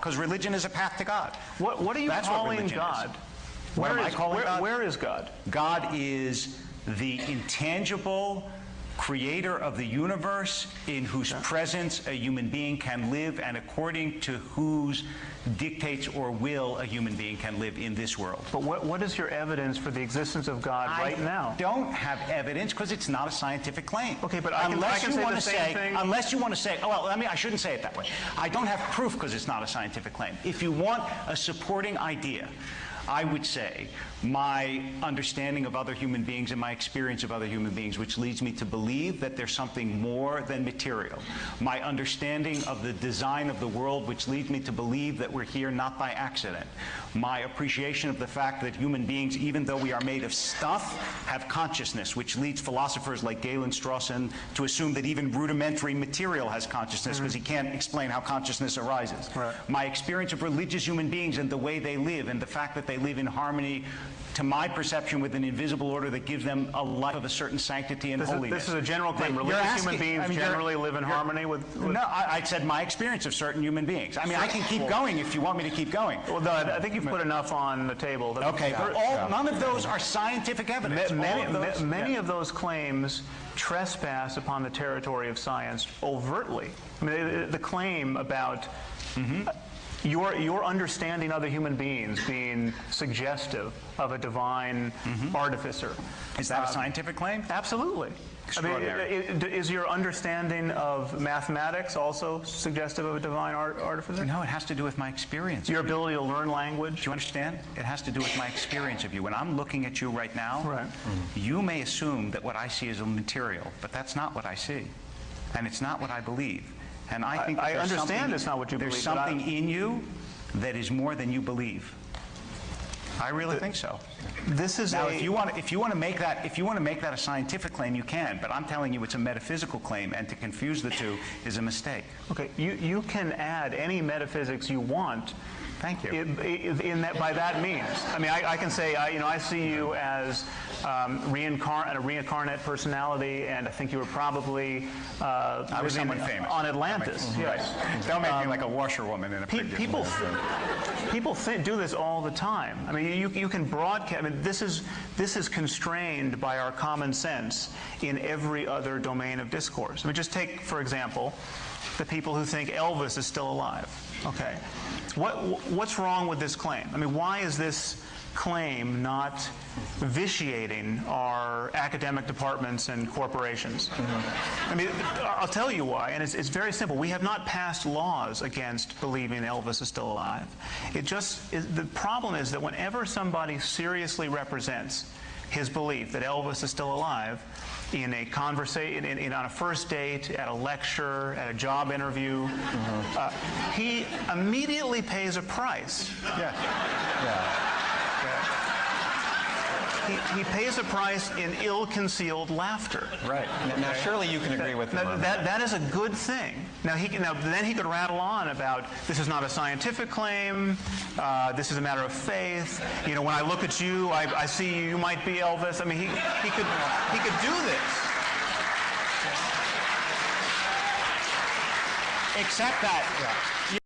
because religion is a path to God. What are you calling God? What am I calling God? Where is God? God is the intangible creator of the universe, in whose presence a human being can live, and according to whose dictates or will a human being can live in this world. But what is your evidence for the existence of God right now? I don't have evidence because it's not a scientific claim. Okay, but unless you want to say, unless you want to say, oh, well, I shouldn't say it that way. I don't have proof because it's not a scientific claim. If you want a supporting idea, I would say my understanding of other human beings and my experience of other human beings, which leads me to believe that there's something more than material. My understanding of the design of the world, which leads me to believe that we're here not by accident. My appreciation of the fact that human beings, even though we are made of stuff, have consciousness, which leads philosophers like Galen Strawson to assume that even rudimentary material has consciousness, because he can't explain how consciousness arises. Right. My experience of religious human beings and the way they live, and the fact that they live in harmony, to my perception, with an invisible order that gives them a life of a certain sanctity and holiness. This is a general claim. Religious human beings generally live in harmony with... No, I said my experience of certain human beings. I mean, I can keep going if you want me to keep going. Well, no, I think you've put enough on the table. Okay, but none of those are scientific evidence. Many of those claims trespass upon the territory of science overtly. I mean, the claim about... Your understanding other human beings being suggestive of a divine artificer. Is that a scientific claim? Absolutely. Extraordinary. I mean, is your understanding of mathematics also suggestive of a divine artificer? No, it has to do with my experience. Your ability to learn language? Do you understand? It has to do with my experience of you. When I'm looking at you right now, you may assume that what I see is a material, but that's not what I see. And it's not what I believe. And I think I understand it's not what you believe. There's something in you that is more than you believe. I really think so. This is now, if you want to make that a scientific claim, you can. But I'm telling you, it's a metaphysical claim, and to confuse the two is a mistake. Okay, you can add any metaphysics you want. Thank you. By that means, I mean, I can say, I see you as a reincarnate personality, and I think you were probably I was someone famous on Atlantis. Yes. Don't make me like a washerwoman in a people do this all the time. I mean, you can broadcast. I mean, this is constrained by our common sense in every other domain of discourse. I mean, just take, for example, the people who think Elvis is still alive. Okay. What's wrong with this claim? I mean, why is this claim not vitiating our academic departments and corporations? I mean, I'll tell you why, and it's very simple. We have not passed laws against believing Elvis is still alive. The problem is that whenever somebody seriously represents his belief that Elvis is still alive, in a conversation, on a first date, at a lecture, at a job interview, he immediately pays a price. He pays a price in ill-concealed laughter. Right. Now, surely you can agree with him. That is a good thing. Then he could rattle on about this is not a scientific claim. This is a matter of faith. You know, when I look at you, I see you might be Elvis. I mean, he could do this. Except that.